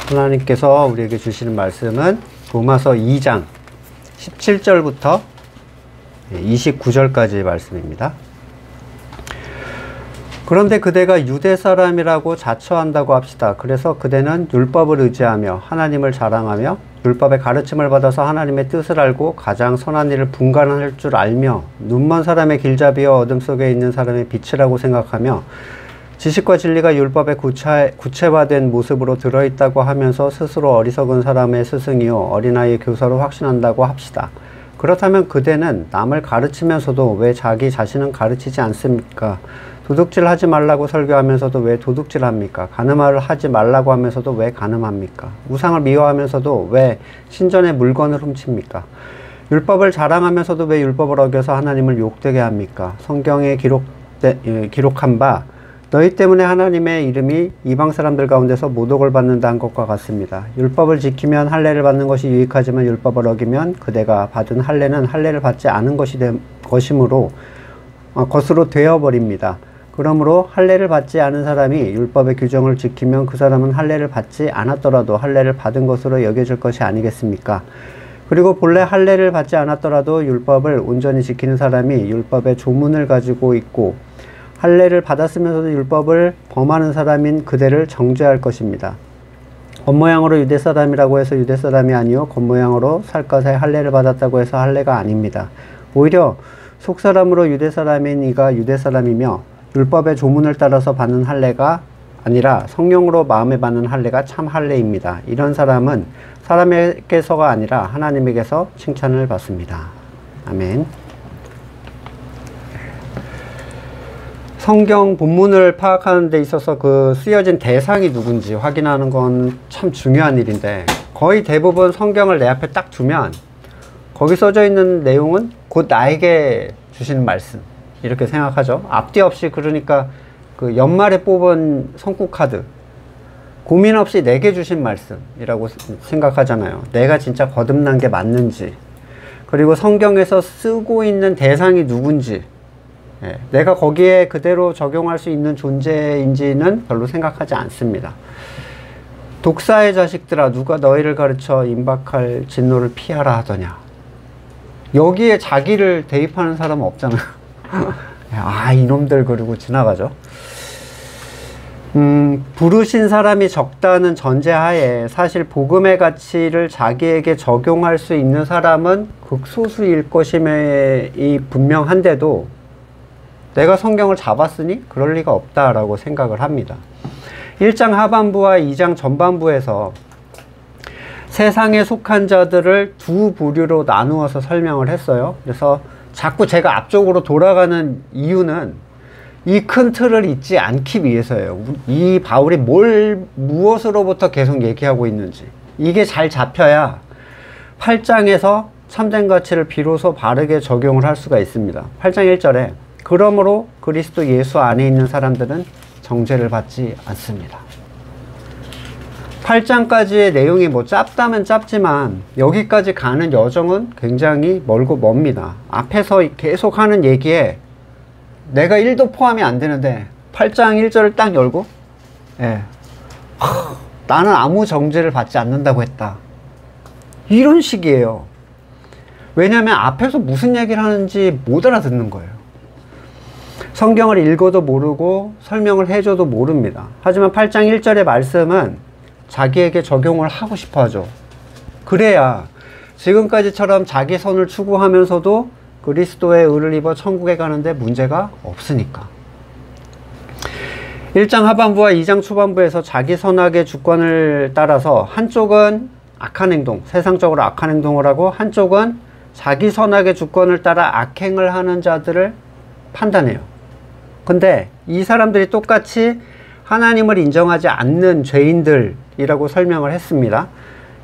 하나님께서 우리에게 주시는 말씀은 로마서 2장 17절부터 29절까지의 말씀입니다. 그런데 그대가 유대 사람이라고 자처한다고 합시다. 그래서 그대는 율법을 의지하며 하나님을 자랑하며 율법의 가르침을 받아서 하나님의 뜻을 알고 가장 선한 일을 분간할 줄 알며 눈먼 사람의 길잡이와 어둠 속에 있는 사람의 빛이라고 생각하며 지식과 진리가 율법의 구체화된 모습으로 들어있다고 하면서 스스로 어리석은 사람의 스승이요 어린아이의 교사로 확신한다고 합시다. 그렇다면 그대는 남을 가르치면서도 왜 자기 자신은 가르치지 않습니까? 도둑질 하지 말라고 설교하면서도 왜 도둑질 합니까? 간음을 하지 말라고 하면서도 왜 간음합니까? 우상을 미워하면서도 왜 신전의 물건을 훔칩니까? 율법을 자랑하면서도 왜 율법을 어겨서 하나님을 욕되게 합니까? 성경에 기록한 바 너희 때문에 하나님의 이름이 이방 사람들 가운데서 모독을 받는다 한 것과 같습니다. 율법을 지키면 할례를 받는 것이 유익하지만 율법을 어기면 그대가 받은 할례는 할례를 받지 않은 것으로 되어버립니다. 그러므로 할례를 받지 않은 사람이 율법의 규정을 지키면 그 사람은 할례를 받지 않았더라도 할례를 받은 것으로 여겨질 것이 아니겠습니까? 그리고 본래 할례를 받지 않았더라도 율법을 온전히 지키는 사람이 율법의 조문을 가지고 있고 할례를 받았으면서도 율법을 범하는 사람인 그대를 정죄할 것입니다. 겉모양으로 유대 사람이라고 해서 유대 사람이 아니요 겉모양으로 살갗에 할례를 받았다고 해서 할례가 아닙니다. 오히려 속사람으로 유대 사람인 이가 유대 사람이며 율법의 조문을 따라서 받는 할례가 아니라 성령으로 마음에 받는 할례가 참 할례입니다. 이런 사람은 사람에게서가 아니라 하나님에게서 칭찬을 받습니다. 아멘. 성경 본문을 파악하는 데 있어서 그 쓰여진 대상이 누군지 확인하는 건 참 중요한 일인데 거의 대부분 성경을 내 앞에 딱 두면 거기 써져 있는 내용은 곧 나에게 주시는 말씀 이렇게 생각하죠. 앞뒤 없이 그러니까 그 연말에 뽑은 성국카드 고민 없이 내게 주신 말씀이라고 생각하잖아요. 내가 진짜 거듭난 게 맞는지 그리고 성경에서 쓰고 있는 대상이 누군지 내가 거기에 그대로 적용할 수 있는 존재인지는 별로 생각하지 않습니다. 독사의 자식들아 누가 너희를 가르쳐 임박할 진노를 피하라 하더냐. 여기에 자기를 대입하는 사람은 없잖아요. 아 이놈들 그러고 지나가죠. 부르신 사람이 적다는 전제하에 사실 복음의 가치를 자기에게 적용할 수 있는 사람은 극소수일 것임이 분명한데도 내가 성경을 잡았으니 그럴 리가 없다라고 생각을 합니다. 1장 하반부와 2장 전반부에서 세상에 속한 자들을 두 부류로 나누어서 설명을 했어요. 그래서 자꾸 제가 앞쪽으로 돌아가는 이유는 이 큰 틀을 잊지 않기 위해서예요. 이 바울이 무엇으로부터 계속 얘기하고 있는지 이게 잘 잡혀야 8장에서 참된 가치를 비로소 바르게 적용을 할 수가 있습니다. 8장 1절에 그러므로 그리스도 예수 안에 있는 사람들은 정죄를 받지 않습니다. 8장까지의 내용이 뭐 짧다면 짧지만 여기까지 가는 여정은 굉장히 멀고 멉니다. 앞에서 계속 하는 얘기에 내가 1도 포함이 안 되는데 8장 1절을 딱 열고 나는 아무 정죄를 받지 않는다고 했다. 이런 식이에요. 왜냐하면 앞에서 무슨 얘기를 하는지 못 알아듣는 거예요. 성경을 읽어도 모르고 설명을 해줘도 모릅니다. 하지만 8장 1절의 말씀은 자기에게 적용을 하고 싶어 하죠. 그래야 지금까지처럼 자기 선을 추구하면서도 그리스도의 의를 입어 천국에 가는데 문제가 없으니까. 1장 하반부와 2장 초반부에서 자기 선악의 주권을 따라서 한쪽은 악한 행동, 세상적으로 악한 행동을 하고 한쪽은 자기 선악의 주권을 따라 악행을 하는 자들을 판단해요. 근데 이 사람들이 똑같이 하나님을 인정하지 않는 죄인들이라고 설명을 했습니다.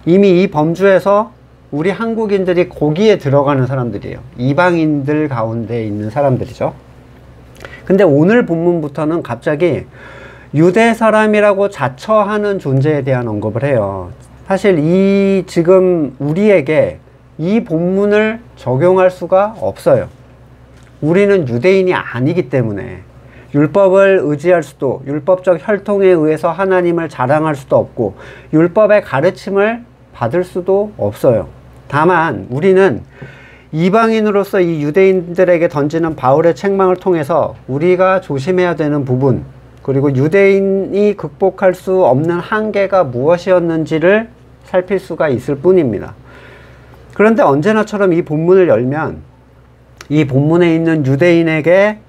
이미 이 범주에서 우리 한국인들이 거기에 들어가는 사람들이에요. 이방인들 가운데 있는 사람들이죠. 근데 오늘 본문부터는 갑자기 유대 사람이라고 자처하는 존재에 대한 언급을 해요. 사실 지금 우리에게 이 본문을 적용할 수가 없어요. 우리는 유대인이 아니기 때문에 율법을 의지할 수도, 율법적 혈통에 의해서 하나님을 자랑할 수도 없고, 율법의 가르침을 받을 수도 없어요. 다만 우리는 이방인으로서 이 유대인들에게 던지는 바울의 책망을 통해서 우리가 조심해야 되는 부분, 그리고 유대인이 극복할 수 없는 한계가 무엇이었는지를 살필 수가 있을 뿐입니다. 그런데 언제나처럼 이 본문을 열면 이 본문에 있는 유대인에게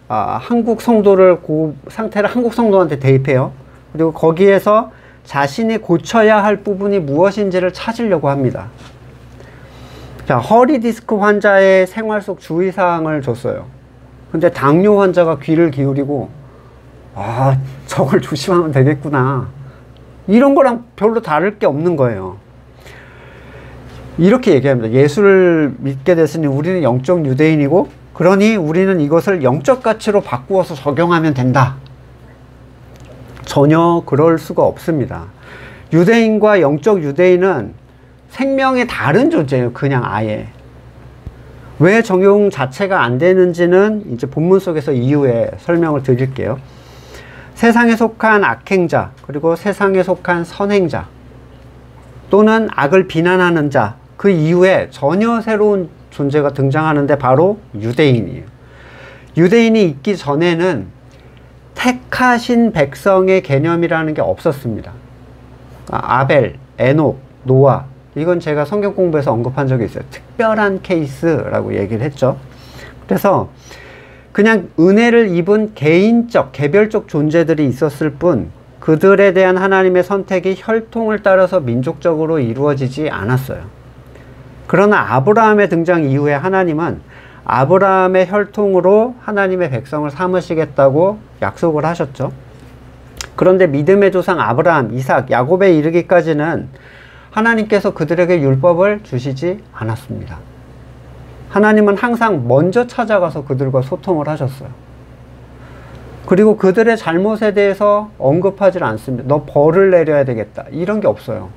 한국 성도를 그 상태를 한국 성도한테 대입해요. 그리고 거기에서 자신이 고쳐야 할 부분이 무엇인지를 찾으려고 합니다. 자, 허리 디스크 환자의 생활 속 주의사항을 줬어요. 근데 당뇨 환자가 귀를 기울이고 저걸 조심하면 되겠구나, 이런 거랑 별로 다를 게 없는 거예요. 이렇게 얘기합니다. 예수를 믿게 됐으니 우리는 영적 유대인이고, 그러니 우리는 이것을 영적 가치로 바꾸어서 적용하면 된다. 전혀 그럴 수가 없습니다. 유대인과 영적 유대인은 생명이 다른 존재예요. 그냥 아예. 왜 적용 자체가 안 되는지는 이제 본문 속에서 이후에 설명을 드릴게요. 세상에 속한 악행자, 그리고 세상에 속한 선행자, 또는 악을 비난하는 자, 그 이후에 전혀 새로운 존재가 등장하는데 바로 유대인이에요. 유대인이 있기 전에는 택하신 백성의 개념이라는 게 없었습니다. 아벨, 에녹, 노아, 이건 제가 성경 공부에서 언급한 적이 있어요. 특별한 케이스라고 얘기를 했죠. 그래서 그냥 은혜를 입은 개인적, 개별적 존재들이 있었을 뿐, 그들에 대한 하나님의 선택이 혈통을 따라서 민족적으로 이루어지지 않았어요. 그러나 아브라함의 등장 이후에 하나님은 아브라함의 혈통으로 하나님의 백성을 삼으시겠다고 약속을 하셨죠. 그런데 믿음의 조상 아브라함, 이삭, 야곱에 이르기까지는 하나님께서 그들에게 율법을 주시지 않았습니다. 하나님은 항상 먼저 찾아가서 그들과 소통을 하셨어요. 그리고 그들의 잘못에 대해서 언급하지 않습니다. 너 벌을 내려야 되겠다, 이런 게 없어요.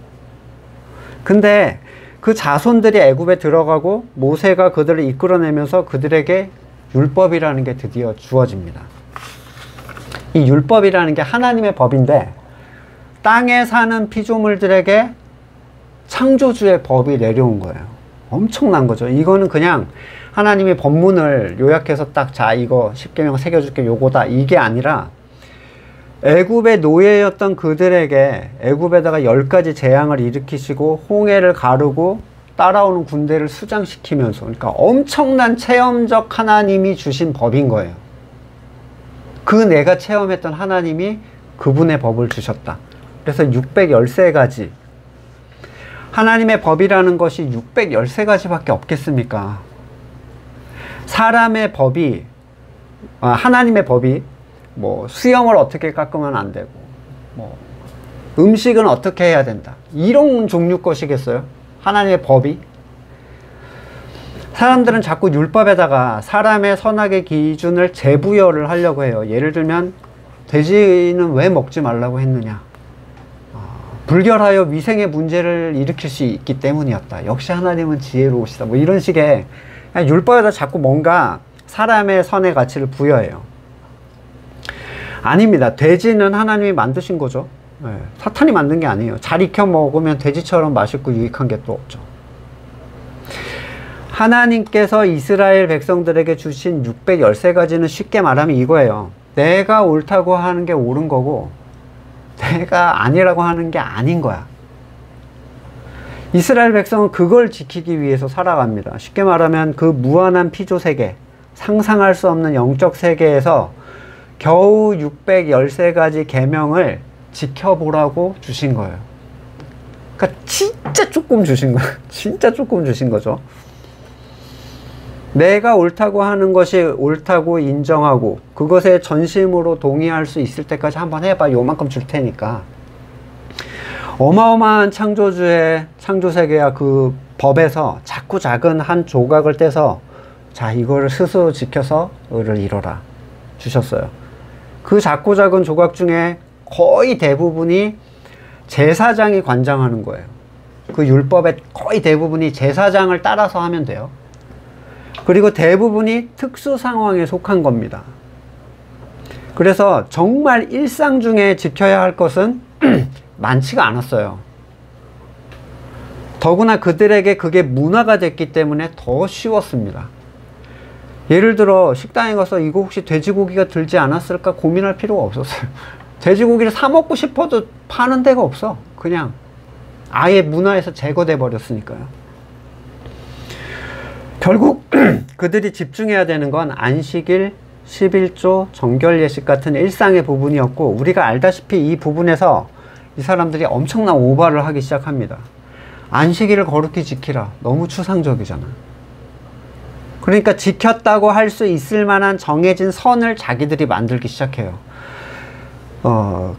근데 그 자손들이 애굽에 들어가고 모세가 그들을 이끌어내면서 그들에게 율법이라는 게 드디어 주어집니다. 이 율법이라는 게 하나님의 법인데, 땅에 사는 피조물들에게 창조주의 법이 내려온 거예요. 엄청난 거죠. 이거는 그냥 하나님의 법문을 요약해서 딱, 자, 이거 10계명 새겨줄게, 요거다, 이게 아니라 애굽의 노예였던 그들에게 애굽에다가 10가지 재앙을 일으키시고 홍해를 가르고 따라오는 군대를 수장시키면서, 그러니까 엄청난 체험적 하나님이 주신 법인 거예요. 그 내가 체험했던 하나님이 그분의 법을 주셨다. 그래서 613가지, 하나님의 법이라는 것이 613가지밖에 없겠습니까? 사람의 법이, 하나님의 법이 뭐 수염을 어떻게 깎으면 안 되고, 뭐 음식은 어떻게 해야 된다, 이런 종류 것이겠어요? 하나님의 법이? 사람들은 자꾸 율법에다가 사람의 선악의 기준을 재부여를 하려고 해요. 예를 들면 돼지는 왜 먹지 말라고 했느냐, 불결하여 위생의 문제를 일으킬 수 있기 때문이었다, 역시 하나님은 지혜로우시다, 뭐 이런 식의 율법에다 자꾸 뭔가 사람의 선의 가치를 부여해요. 아닙니다. 돼지는 하나님이 만드신 거죠. 사탄이 만든 게 아니에요. 잘 익혀 먹으면 돼지처럼 맛있고 유익한 게 또 없죠. 하나님께서 이스라엘 백성들에게 주신 613가지는 쉽게 말하면 이거예요. 내가 옳다고 하는 게 옳은 거고, 내가 아니라고 하는 게 아닌 거야. 이스라엘 백성은 그걸 지키기 위해서 살아갑니다. 쉽게 말하면 그 무한한 피조 세계, 상상할 수 없는 영적 세계에서 겨우 613가지 계명을 지켜보라고 주신 거예요. 그러니까 진짜 조금 주신 거예요. 진짜 조금 주신 거죠. 내가 옳다고 하는 것이 옳다고 인정하고 그것에 전심으로 동의할 수 있을 때까지 한번 해봐. 요만큼 줄 테니까. 어마어마한 창조주의 창조세계와 그 법에서 자꾸 작은 한 조각을 떼서, 자, 이거를 스스로 지켜서 의를 이뤄라 주셨어요. 그 작고 작은 조각 중에 거의 대부분이 제사장이 관장하는 거예요. 그 율법의 거의 대부분이 제사장을 따라서 하면 돼요. 그리고 대부분이 특수 상황에 속한 겁니다. 그래서 정말 일상 중에 지켜야 할 것은 많지가 않았어요. 더구나 그들에게 그게 문화가 됐기 때문에 더 쉬웠습니다. 예를 들어 식당에 가서 이거 혹시 돼지고기가 들지 않았을까 고민할 필요가 없었어요. 돼지고기를 사 먹고 싶어도 파는 데가 없어. 그냥 아예 문화에서 제거돼 버렸으니까요. 결국 그들이 집중해야 되는 건 안식일, 11조, 정결 예식 같은 일상의 부분이었고, 우리가 알다시피 이 부분에서 이 사람들이 엄청난 오바를 하기 시작합니다. 안식일을 거룩히 지키라. 너무 추상적이잖아. 그러니까 지켰다고 할 수 있을 만한 정해진 선을 자기들이 만들기 시작해요.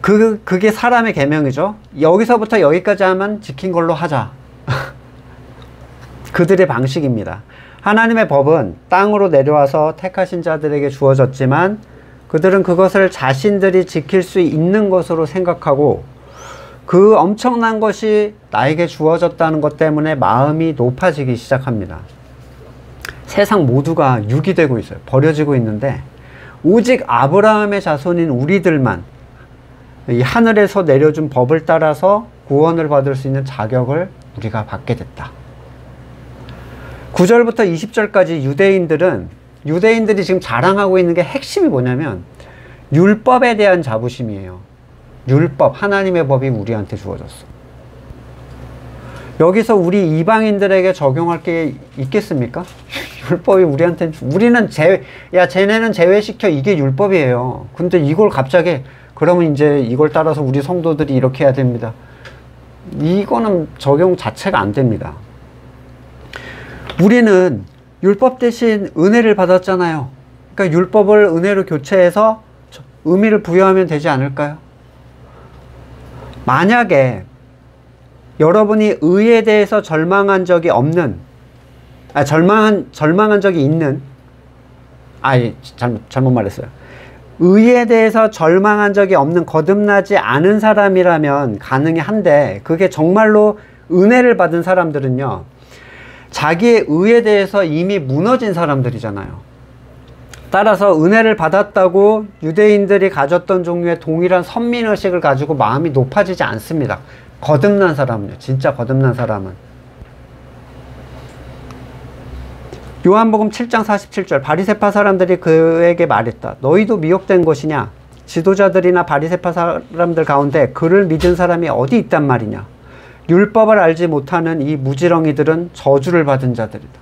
그게 사람의 계명이죠. 여기서부터 여기까지 하면 지킨 걸로 하자. 그들의 방식입니다. 하나님의 법은 땅으로 내려와서 택하신 자들에게 주어졌지만 그들은 그것을 자신들이 지킬 수 있는 것으로 생각하고, 그 엄청난 것이 나에게 주어졌다는 것 때문에 마음이 높아지기 시작합니다. 세상 모두가 유기되고 있어요. 버려지고 있는데 오직 아브라함의 자손인 우리들만 이 하늘에서 내려준 법을 따라서 구원을 받을 수 있는 자격을 우리가 받게 됐다. 9절부터 20절까지 유대인들이 지금 자랑하고 있는 게 핵심이 뭐냐면 율법에 대한 자부심이에요. 율법, 하나님의 법이 우리한테 주어졌어. 여기서 우리 이방인들에게 적용할 게 있겠습니까? 율법이 우리한테, 우리는 쟤네는 제외시켜, 이게 율법이에요. 근데 이걸 갑자기 그러면 이제 이걸 따라서 우리 성도들이 이렇게 해야 됩니다. 이거는 적용 자체가 안 됩니다. 우리는 율법 대신 은혜를 받았잖아요. 그러니까 율법을 은혜로 교체해서 의미를 부여하면 되지 않을까요? 만약에 여러분이 의에 대해서 절망한 적이 없는, 절망한 적이 있는, 잘못 말했어요. 의에 대해서 절망한 적이 없는, 거듭나지 않은 사람이라면 가능한데, 그게 정말로 은혜를 받은 사람들은요, 자기의 의에 대해서 이미 무너진 사람들이잖아요. 따라서 은혜를 받았다고 유대인들이 가졌던 종류의 동일한 선민의식을 가지고 마음이 높아지지 않습니다. 거듭난 사람은요. 진짜 거듭난 사람은. 요한복음 7장 47절, 바리새파 사람들이 그에게 말했다. 너희도 미혹된 것이냐? 지도자들이나 바리새파 사람들 가운데 그를 믿은 사람이 어디 있단 말이냐? 율법을 알지 못하는 이 무지렁이들은 저주를 받은 자들이다.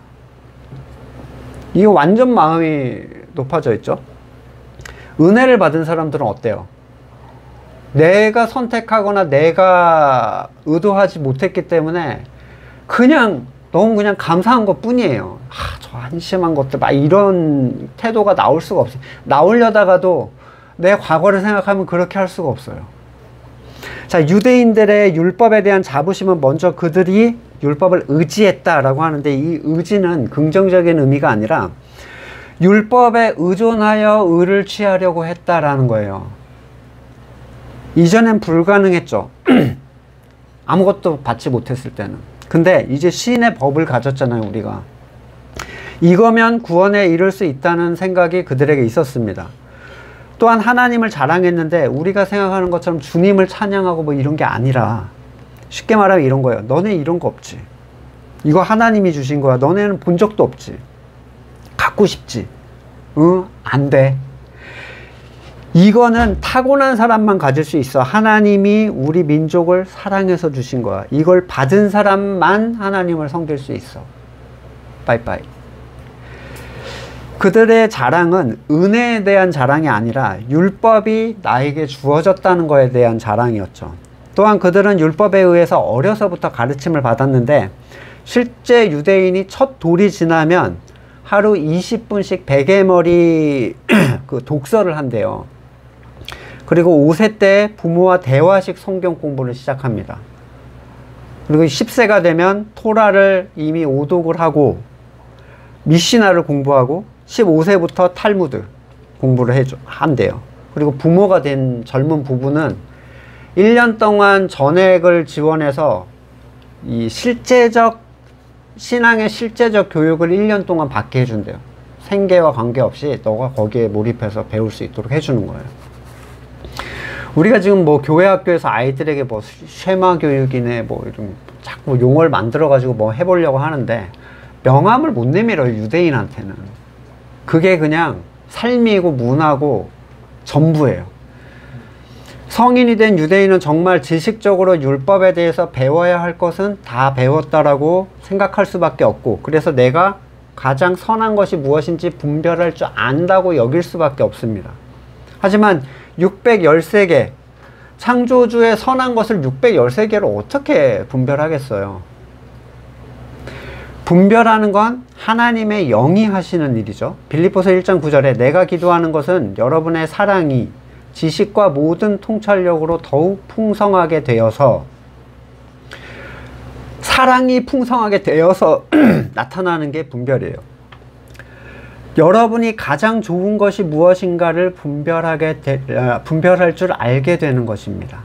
이거 완전 마음이 높아져 있죠. 은혜를 받은 사람들은 어때요? 내가 선택하거나 내가 의도하지 못했기 때문에 너무 그냥 감사한 것 뿐이에요. 저 한심한 것들, 막 이런 태도가 나올 수가 없어요. 나오려다가도 내 과거를 생각하면 그렇게 할 수가 없어요. 자, 유대인들의 율법에 대한 자부심은 먼저 그들이 율법을 의지했다라고 하는데, 이 의지는 긍정적인 의미가 아니라 율법에 의존하여 의를 취하려고 했다라는 거예요. 이전엔 불가능했죠. 아무것도 받지 못했을 때는. 근데 이제 신의 법을 가졌잖아요, 우리가. 이거면 구원에 이를 수 있다는 생각이 그들에게 있었습니다. 또한 하나님을 자랑했는데 우리가 생각하는 것처럼 주님을 찬양하고 뭐 이런 게 아니라, 쉽게 말하면 이런 거예요. 너네 이런 거 없지. 이거 하나님이 주신 거야. 너네는 본 적도 없지. 갖고 싶지. 안 돼. 이거는 타고난 사람만 가질 수 있어. 하나님이 우리 민족을 사랑해서 주신 거야. 이걸 받은 사람만 하나님을 섬길 수 있어. 빠이빠이. 그들의 자랑은 은혜에 대한 자랑이 아니라 율법이 나에게 주어졌다는 것에 대한 자랑이었죠. 또한 그들은 율법에 의해서 어려서부터 가르침을 받았는데, 실제 유대인이 첫 돌이 지나면 하루 20분씩 베개머리 그 독서를 한대요. 그리고 5세 때 부모와 대화식 성경 공부를 시작합니다. 그리고 10세가 되면 토라를 이미 오독을 하고 미시나를 공부하고 15세부터 탈무드 공부를 한대요. 그리고 부모가 된 젊은 부부는 1년 동안 전액을 지원해서 이 신앙의 실제적 교육을 1년 동안 받게 해준대요. 생계와 관계없이 너가 거기에 몰입해서 배울 수 있도록 해주는 거예요. 우리가 지금 뭐 교회 학교에서 아이들에게 뭐 쉐마 교육이네 뭐 이런 자꾸 용어를 만들어 가지고 뭐 해보려고 하는데 명함을 못 내밀어요, 유대인한테는. 그게 그냥 삶이고 문화고 전부예요. 성인이 된 유대인은 정말 지식적으로 율법에 대해서 배워야 할 것은 다 배웠다라고 생각할 수밖에 없고, 그래서 내가 가장 선한 것이 무엇인지 분별할 줄 안다고 여길 수밖에 없습니다. 하지만 613개, 창조주의 선한 것을 613개로 어떻게 분별하겠어요? 분별하는 건 하나님의 영이 하시는 일이죠. 빌립보서 1장 9절에 내가 기도하는 것은 여러분의 사랑이 지식과 모든 통찰력으로 더욱 풍성하게 되어서, 사랑이 풍성하게 되어서 나타나는 게 분별이에요. 여러분이 가장 좋은 것이 무엇인가를 분별할 줄 알게 되는 것입니다.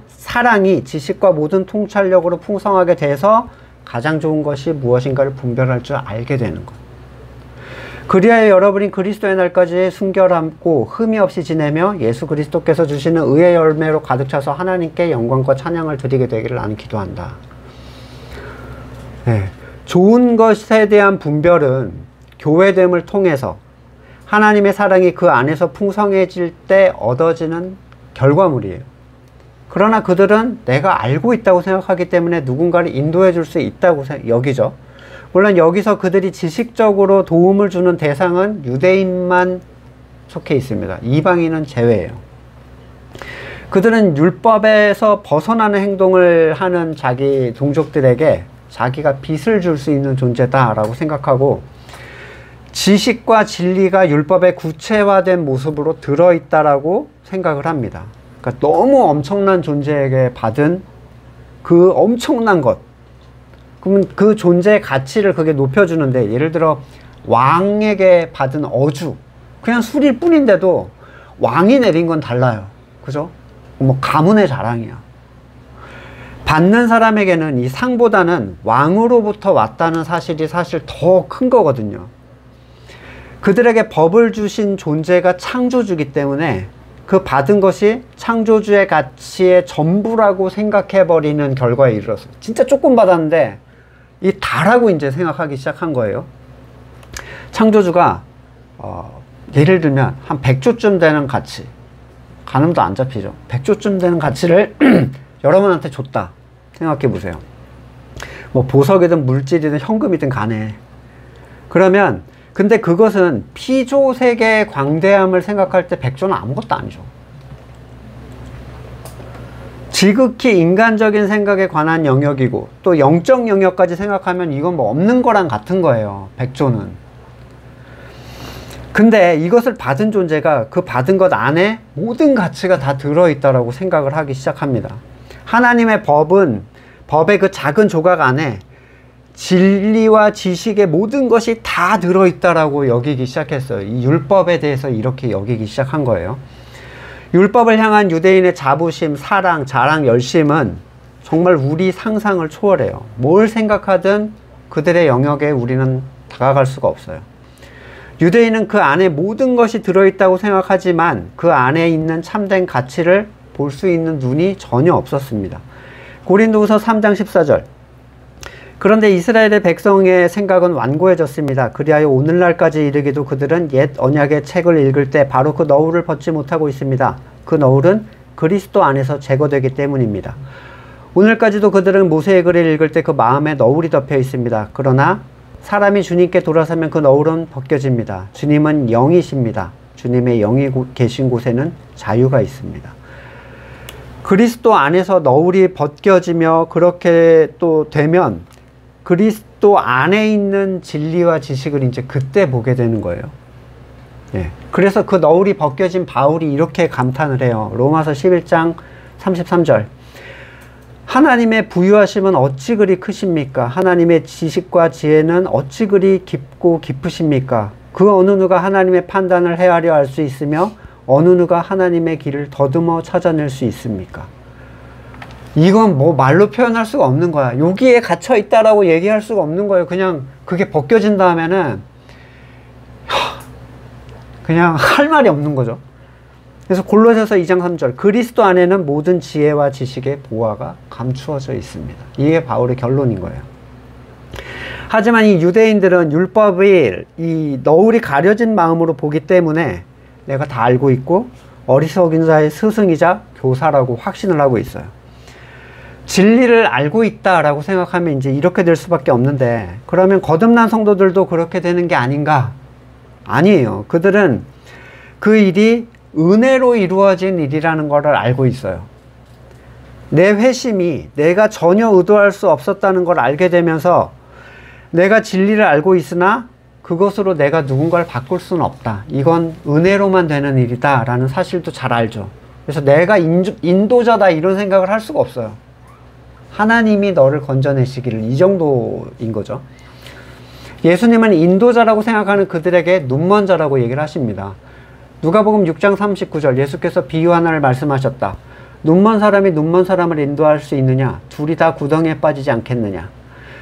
사랑이 지식과 모든 통찰력으로 풍성하게 돼서 가장 좋은 것이 무엇인가를 분별할 줄 알게 되는 것. 그리하여 여러분이 그리스도의 날까지 순결함고 흠이 없이 지내며 예수 그리스도께서 주시는 의의 열매로 가득 차서 하나님께 영광과 찬양을 드리게 되기를 나는 기도한다. 네. 좋은 것에 대한 분별은 교회됨을 통해서 하나님의 사랑이 그 안에서 풍성해질 때 얻어지는 결과물이에요. 그러나 그들은 내가 알고 있다고 생각하기 때문에 누군가를 인도해 줄 수 있다고 여기죠. 물론 여기서 그들이 지식적으로 도움을 주는 대상은 유대인만 속해 있습니다. 이방인은 제외예요. 그들은 율법에서 벗어나는 행동을 하는 자기 동족들에게 자기가 빚을 줄 수 있는 존재다라고 생각하고, 지식과 진리가 율법의 구체화된 모습으로 들어있다라고 생각을 합니다. 그러니까 너무 엄청난 존재에게 받은 그 엄청난 것, 그러면 그 존재의 가치를 그게 높여주는데, 예를 들어 왕에게 받은 어주, 그냥 술일 뿐인데도 왕이 내린 건 달라요. 그죠? 뭐 가문의 자랑이야. 받는 사람에게는 이 상보다는 왕으로부터 왔다는 사실이 사실 더 큰 거거든요. 그들에게 법을 주신 존재가 창조주기 때문에 그 받은 것이 창조주의 가치의 전부라고 생각해버리는 결과에 이르렀어요. 진짜 조금 받았는데 이 다라고 이제 생각하기 시작한 거예요. 창조주가 예를 들면 한 100조쯤 되는 가치, 가늠도 안 잡히죠. 100조쯤 되는 가치를 여러분한테 줬다 생각해 보세요. 뭐 보석이든 물질이든 현금이든 간에. 그러면 근데 그것은 피조세계의 광대함을 생각할 때 100조는 아무것도 아니죠. 지극히 인간적인 생각에 관한 영역이고 또 영적 영역까지 생각하면 이건 뭐 없는 거랑 같은 거예요. 100조는. 근데 이것을 받은 존재가 그 받은 것 안에 모든 가치가 다 들어있다라고 생각을 하기 시작합니다. 하나님의 법의 그 작은 조각 안에 진리와 지식의 모든 것이 다 들어있다라고 여기기 시작했어요. 이 율법에 대해서 이렇게 여기기 시작한 거예요. 율법을 향한 유대인의 자부심, 사랑, 자랑, 열심은 정말 우리 상상을 초월해요. 뭘 생각하든 그들의 영역에 우리는 다가갈 수가 없어요. 유대인은 그 안에 모든 것이 들어있다고 생각하지만 그 안에 있는 참된 가치를 볼 수 있는 눈이 전혀 없었습니다. 고린도후서 3장 14절. 그런데 이스라엘의 백성의 생각은 완고해졌습니다. 그리하여 오늘날까지 이르기도 그들은 옛 언약의 책을 읽을 때 바로 그 너울을 벗지 못하고 있습니다. 그 너울은 그리스도 안에서 제거되기 때문입니다. 오늘까지도 그들은 모세의 글을 읽을 때 그 마음에 너울이 덮여 있습니다. 그러나 사람이 주님께 돌아서면 그 너울은 벗겨집니다. 주님은 영이십니다. 주님의 영이 계신 곳에는 자유가 있습니다. 그리스도 안에서 너울이 벗겨지며 그렇게 또 되면 그리스도 안에 있는 진리와 지식을 이제 그때 보게 되는 거예요. 예. 그래서 그 너울이 벗겨진 바울이 이렇게 감탄을 해요. 로마서 11장 33절. 하나님의 부유하심은 어찌 그리 크십니까? 하나님의 지식과 지혜는 어찌 그리 깊고 깊으십니까? 그 어느 누가 하나님의 판단을 헤아려 알 수 있으며 어느 누가 하나님의 길을 더듬어 찾아낼 수 있습니까? 이건 뭐 말로 표현할 수가 없는 거야. 여기에 갇혀 있다라고 얘기할 수가 없는 거예요. 그냥 그게 벗겨진 다음에는 그냥 할 말이 없는 거죠. 그래서 골로새서 2장 3절 그리스도 안에는 모든 지혜와 지식의 보화가 감추어져 있습니다. 이게 바울의 결론인 거예요. 하지만 이 유대인들은 율법을 이 너울이 가려진 마음으로 보기 때문에 내가 다 알고 있고 어리석은 자의 스승이자 교사라고 확신을 하고 있어요. 진리를 알고 있다라고 생각하면 이제 이렇게 될 수밖에 없는데, 그러면 거듭난 성도들도 그렇게 되는 게 아닌가? 아니에요. 그들은 그 일이 은혜로 이루어진 일이라는 것을 알고 있어요. 내 회심이 내가 전혀 의도할 수 없었다는 걸 알게 되면서 내가 진리를 알고 있으나 그것으로 내가 누군가를 바꿀 수는 없다. 이건 은혜로만 되는 일이다 라는 사실도 잘 알죠. 그래서 내가 인도자다 이런 생각을 할 수가 없어요. 하나님이 너를 건져내시기를, 이 정도인 거죠. 예수님은 인도자라고 생각하는 그들에게 눈먼 자라고 얘기를 하십니다. 누가복음 6장 39절 예수께서 비유 하나를 말씀하셨다. 눈먼 사람이 눈먼 사람을 인도할 수 있느냐? 둘이 다 구덩이에 빠지지 않겠느냐?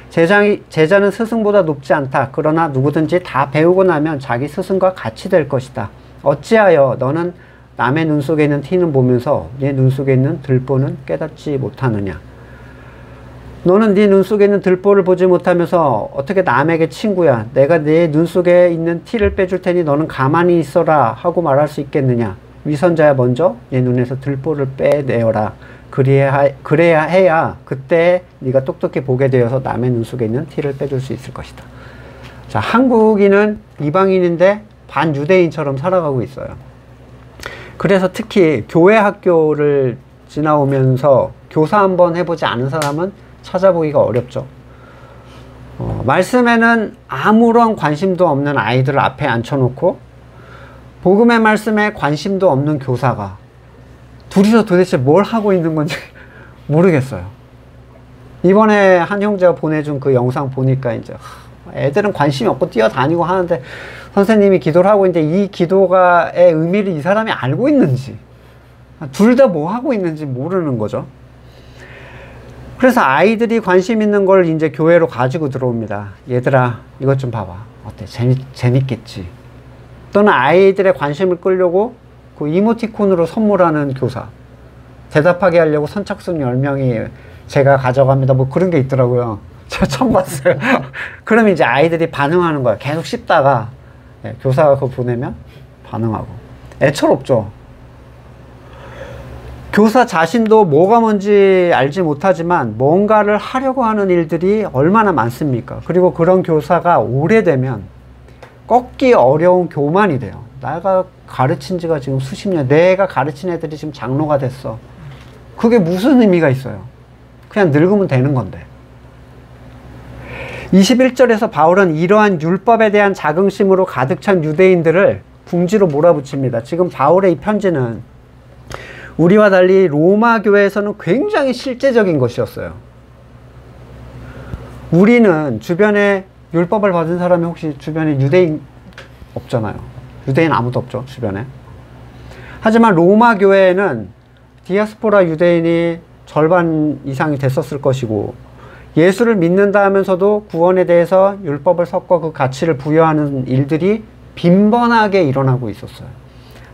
제자는 스승보다 높지 않다. 그러나 누구든지 다 배우고 나면 자기 스승과 같이 될 것이다. 어찌하여 너는 남의 눈 속에 있는 티는 보면서 네 눈 속에 있는 들보는 깨닫지 못하느냐? 너는 네 눈 속에 있는 들보를 보지 못하면서 어떻게 남에게 친구야, 내가 네 눈 속에 있는 티를 빼줄 테니 너는 가만히 있어라 하고 말할 수 있겠느냐? 위선자야 먼저 네 눈에서 들보를 빼내어라. 그래야 해야 그때 네가 똑똑히 보게 되어서 남의 눈 속에 있는 티를 빼줄 수 있을 것이다. 자, 한국인은 이방인인데 반유대인처럼 살아가고 있어요. 그래서 특히 교회 학교를 지나오면서 교사 한번 해보지 않은 사람은 찾아보기가 어렵죠. 말씀에는 아무런 관심도 없는 아이들을 앞에 앉혀놓고 복음의 말씀에 관심도 없는 교사가 둘이서 도대체 뭘 하고 있는 건지 모르겠어요. 이번에 한 형제가 보내준 그 영상 보니까 이제 애들은 관심이 없고 뛰어다니고 하는데 선생님이 기도를 하고 있는데 이 기도가의 의미를 이 사람이 알고 있는지, 둘 다 뭐 하고 있는지 모르는 거죠. 그래서 아이들이 관심 있는 걸 이제 교회로 가지고 들어옵니다. 얘들아, 이것 좀 봐봐. 어때? 재밌겠지? 또는 아이들의 관심을 끌려고 그 이모티콘으로 선물하는 교사. 대답하게 하려고 선착순 10명이 제가 가져갑니다. 뭐 그런 게 있더라고요. 제가 처음 봤어요. 그러면 이제 아이들이 반응하는 거야. 계속 씹다가 교사가 그거 보내면 반응하고. 애처롭죠. 교사 자신도 뭐가 뭔지 알지 못하지만 뭔가를 하려고 하는 일들이 얼마나 많습니까? 그리고 그런 교사가 오래되면 꺾기 어려운 교만이 돼요. 내가 가르친 지가 지금 수십 년, 내가 가르친 애들이 지금 장로가 됐어. 그게 무슨 의미가 있어요? 그냥 늙으면 되는 건데. 21절에서 바울은 이러한 율법에 대한 자긍심으로 가득 찬 유대인들을 궁지로 몰아붙입니다. 지금 바울의 이 편지는 우리와 달리 로마 교회에서는 굉장히 실제적인 것이었어요. 우리는 주변에 율법을 받은 사람이 혹시 주변에 유대인 없잖아요. 유대인 아무도 없죠, 주변에. 하지만 로마 교회에는 디아스포라 유대인이 절반 이상이 됐었을 것이고, 예수를 믿는다 하면서도 구원에 대해서 율법을 섞어 그 가치를 부여하는 일들이 빈번하게 일어나고 있었어요.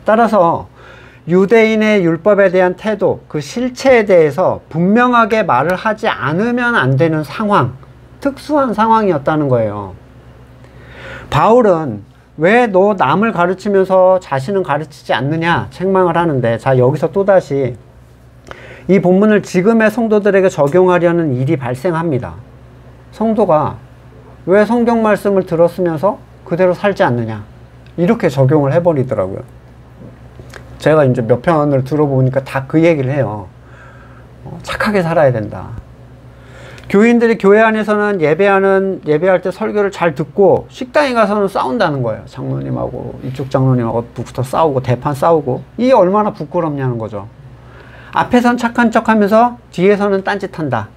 따라서 유대인의 율법에 대한 태도, 그 실체에 대해서 분명하게 말을 하지 않으면 안 되는 상황, 특수한 상황이었다는 거예요. 바울은 왜 너 남을 가르치면서 자신은 가르치지 않느냐 책망을 하는데, 자, 여기서 또다시 이 본문을 지금의 성도들에게 적용하려는 일이 발생합니다. 성도가 왜 성경 말씀을 들었으면서 그대로 살지 않느냐, 이렇게 적용을 해버리더라고요. 제가 이제 몇 편을 들어보니까 다 그 얘기를 해요. 착하게 살아야 된다. 교인들이 교회 안에서는 예배할 때 설교를 잘 듣고 식당에 가서는 싸운다는 거예요. 장로님하고 이쪽 장로님하고 붙어 싸우고 대판 싸우고. 이게 얼마나 부끄럽냐는 거죠. 앞에선 착한 척 하면서 뒤에서는 딴짓한다.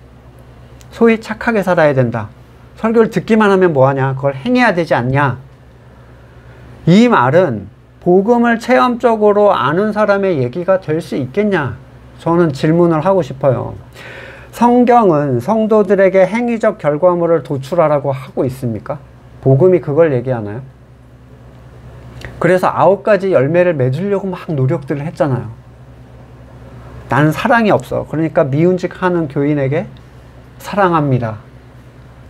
소위 착하게 살아야 된다. 설교를 듣기만 하면 뭐하냐, 그걸 행해야 되지 않냐. 이 말은 복음을 체험적으로 아는 사람의 얘기가 될 수 있겠냐, 저는 질문을 하고 싶어요. 성경은 성도들에게 행위적 결과물을 도출하라고 하고 있습니까? 복음이 그걸 얘기하나요? 그래서 9가지 열매를 맺으려고 막 노력들을 했잖아요. 나는 사랑이 없어. 그러니까 미운직하는 교인에게 사랑합니다.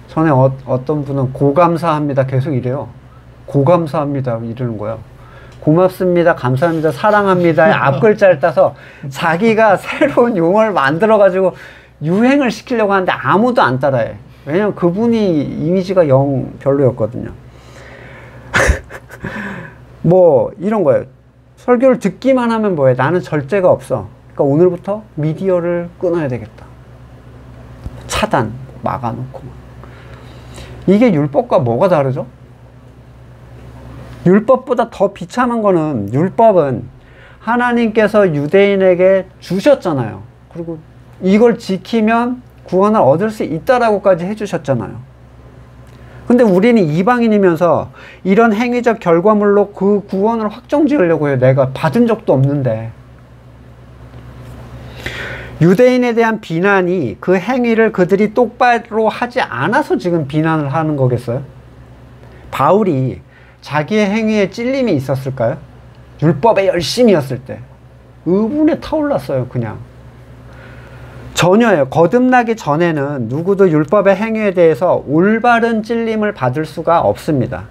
전에 어떤 분은 고감사합니다. 계속 이래요. 고감사합니다. 이러는 거예요. 고맙습니다. 감사합니다. 사랑합니다의 앞글자를 따서 자기가 새로운 용어를 만들어가지고 유행을 시키려고 하는데 아무도 안 따라해. 왜냐면 그분이 이미지가 영 별로였거든요. 뭐 이런 거예요. 설교를 듣기만 하면 뭐해. 나는 절제가 없어. 그러니까 오늘부터 미디어를 끊어야 되겠다. 차단, 막아놓고. 이게 율법과 뭐가 다르죠? 율법보다 더 비참한 거는, 율법은 하나님께서 유대인에게 주셨잖아요. 그리고 이걸 지키면 구원을 얻을 수 있다라고까지 해주셨잖아요. 근데 우리는 이방인이면서 이런 행위적 결과물로 그 구원을 확정지으려고 해요. 내가 받은 적도 없는데. 유대인에 대한 비난이 그 행위를 그들이 똑바로 하지 않아서 지금 비난을 하는 거겠어요? 바울이 자기의 행위에 찔림이 있었을까요? 율법에 열심이었을 때 의분에 타올랐어요. 그냥 전혀요. 거듭나기 전에는 누구도 율법의 행위에 대해서 올바른 찔림을 받을 수가 없습니다.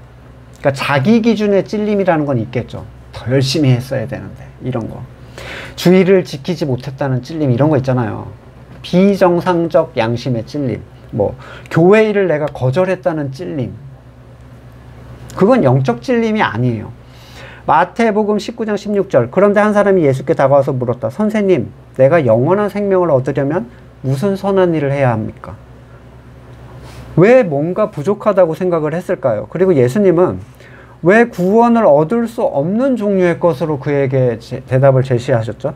그러니까 자기 기준의 찔림이라는 건 있겠죠. 더 열심히 했어야 되는데, 이런 거. 주의를 지키지 못했다는 찔림, 이런 거 있잖아요. 비정상적 양심의 찔림, 뭐 교회 일을 내가 거절했다는 찔림, 그건 영적 찔림이 아니에요. 마태복음 19장 16절. 그런데 한 사람이 예수께 다가와서 물었다. 선생님, 내가 영원한 생명을 얻으려면 무슨 선한 일을 해야 합니까? 왜 뭔가 부족하다고 생각을 했을까요? 그리고 예수님은 왜 구원을 얻을 수 없는 종류의 것으로 그에게 대답을 제시하셨죠?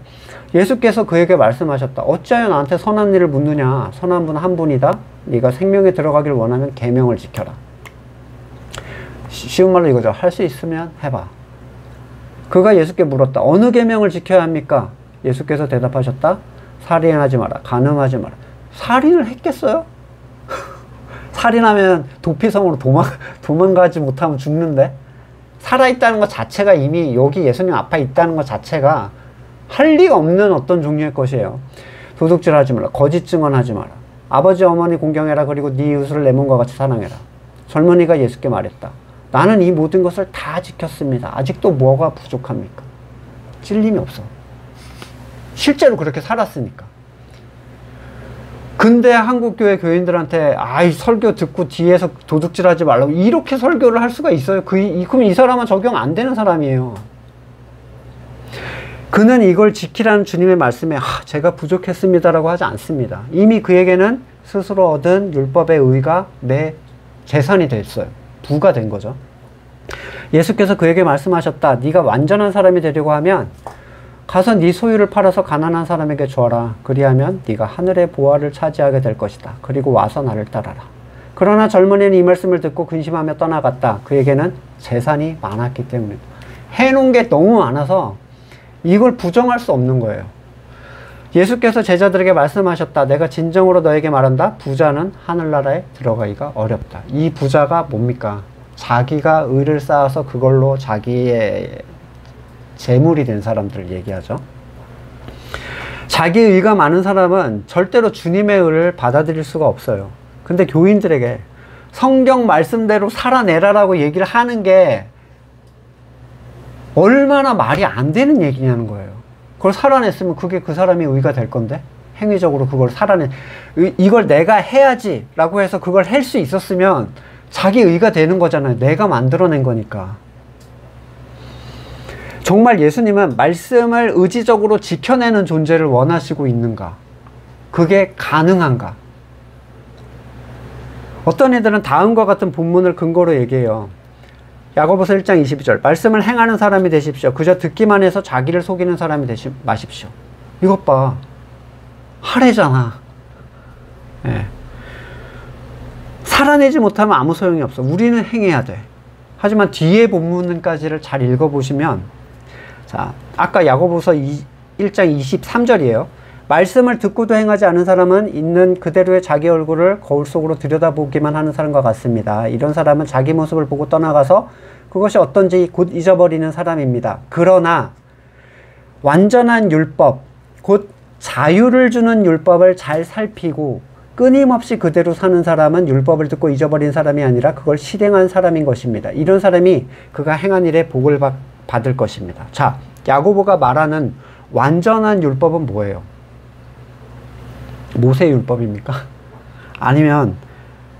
예수께서 그에게 말씀하셨다. 어찌하여 나한테 선한 일을 묻느냐? 선한 분 한 분이다. 네가 생명에 들어가길 원하면 계명을 지켜라. 쉬운 말로 이거죠. 할 수 있으면 해봐. 그가 예수께 물었다. 어느 계명을 지켜야 합니까? 예수께서 대답하셨다. 살인하지 마라. 간음하지 마라. 살인을 했겠어요? 살인하면 도피성으로 도망가지 못하면 죽는데, 살아있다는 것 자체가 이미 여기 예수님 앞에 있다는 것 자체가 할 리가 없는 어떤 종류의 것이에요. 도둑질하지 마라. 거짓 증언하지 마라. 아버지 어머니 공경해라. 그리고 네 이웃을 내 몸과 같이 사랑해라. 젊은이가 예수께 말했다. 나는 이 모든 것을 다 지켰습니다. 아직도 뭐가 부족합니까? 찔림이 없어. 실제로 그렇게 살았으니까. 근데 한국교회 교인들한테 아이 설교 듣고 뒤에서 도둑질하지 말라고 이렇게 설교를 할 수가 있어요? 그럼 이 사람은 적용 안 되는 사람이에요. 그는 이걸 지키라는 주님의 말씀에 제가 부족했습니다라고 하지 않습니다. 이미 그에게는 스스로 얻은 율법의 의가 내 재산이 됐어요. 부가 된 거죠. 예수께서 그에게 말씀하셨다. 네가 완전한 사람이 되려고 하면 가서 네 소유를 팔아서 가난한 사람에게 주어라. 그리하면 네가 하늘의 보화를 차지하게 될 것이다. 그리고 와서 나를 따라라. 그러나 젊은이는 이 말씀을 듣고 근심하며 떠나갔다. 그에게는 재산이 많았기 때문입니다. 해놓은 게 너무 많아서 이걸 부정할 수 없는 거예요. 예수께서 제자들에게 말씀하셨다. 내가 진정으로 너에게 말한다. 부자는 하늘나라에 들어가기가 어렵다. 이 부자가 뭡니까? 자기가 의를 쌓아서 그걸로 자기의 재물이 된 사람들을 얘기하죠. 자기 의가 많은 사람은 절대로 주님의 의를 받아들일 수가 없어요. 근데 교인들에게 성경 말씀대로 살아내라라고 얘기를 하는 게 얼마나 말이 안 되는 얘기냐는 거예요. 그걸 살아냈으면 그게 그 사람의 의가 될 건데, 행위적으로 그걸 이걸 내가 해야지 라고 해서 그걸 할 수 있었으면 자기 의가 되는 거잖아요. 내가 만들어낸 거니까. 정말 예수님은 말씀을 의지적으로 지켜내는 존재를 원하시고 있는가? 그게 가능한가? 어떤 이들은 다음과 같은 본문을 근거로 얘기해요. 야고보서 1장 22절. 말씀을 행하는 사람이 되십시오. 그저 듣기만 해서 자기를 속이는 사람이 되지 마십시오. 이것 봐. 하래잖아. 예. 살아내지 못하면 아무 소용이 없어. 우리는 행해야 돼. 하지만 뒤에 본문까지를 잘 읽어보시면, 자, 아까 야고보서 1장 23절이에요. 말씀을 듣고도 행하지 않은 사람은 있는 그대로의 자기 얼굴을 거울 속으로 들여다보기만 하는 사람과 같습니다. 이런 사람은 자기 모습을 보고 떠나가서 그것이 어떤지 곧 잊어버리는 사람입니다. 그러나 완전한 율법, 곧 자유를 주는 율법을 잘 살피고 끊임없이 그대로 사는 사람은 율법을 듣고 잊어버린 사람이 아니라 그걸 실행한 사람인 것입니다. 이런 사람이 그가 행한 일에 복을 받을 것입니다. 자, 야고보가 말하는 완전한 율법은 뭐예요? 모세 율법입니까? 아니면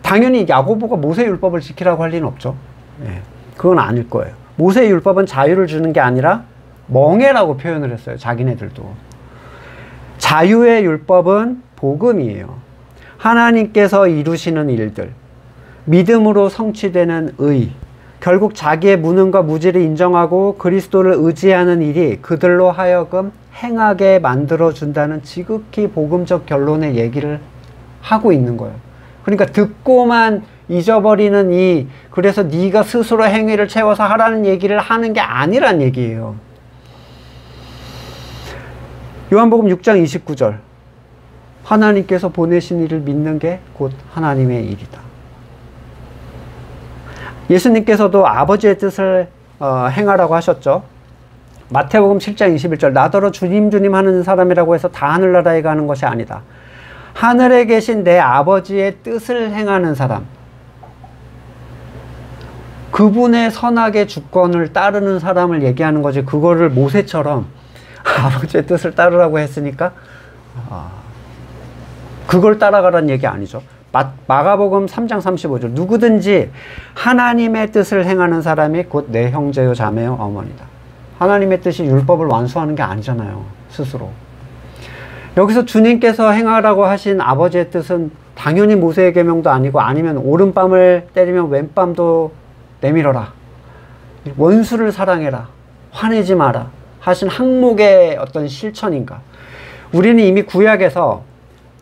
당연히 야고보가 모세 율법을 지키라고 할 리는 없죠. 예, 그건 아닐 거예요. 모세 율법은 자유를 주는 게 아니라 멍해라고 표현을 했어요. 자기네들도. 자유의 율법은 복음이에요. 하나님께서 이루시는 일들, 믿음으로 성취되는 의, 결국 자기의 무능과 무지를 인정하고 그리스도를 의지하는 일이 그들로 하여금 행하게 만들어준다는 지극히 복음적 결론의 얘기를 하고 있는 거예요. 그러니까 듣고만 잊어버리는 그래서 네가 스스로 행위를 채워서 하라는 얘기를 하는 게 아니란 얘기예요. 요한복음 6장 29절, 하나님께서 보내신 일을 믿는 게 곧 하나님의 일이다. 예수님께서도 아버지의 뜻을 행하라고 하셨죠. 마태복음 7장 21절, 나더러 주님 주님 하는 사람이라고 해서 다 하늘나라에 가는 것이 아니다. 하늘에 계신 내 아버지의 뜻을 행하는 사람, 그분의 선악의 주권을 따르는 사람을 얘기하는 거지, 그거를 모세처럼 아버지의 뜻을 따르라고 했으니까 그걸 따라가라는 얘기 아니죠. 마가복음 3장 35절, 누구든지 하나님의 뜻을 행하는 사람이 곧 내 형제요 자매요 어머니다. 하나님의 뜻이 율법을 완수하는 게 아니잖아요, 스스로. 여기서 주님께서 행하라고 하신 아버지의 뜻은 당연히 모세의 계명도 아니고, 아니면 오른밤을 때리면 왼밤도 내밀어라, 원수를 사랑해라, 화내지 마라 하신 항목의 어떤 실천인가. 우리는 이미 구약에서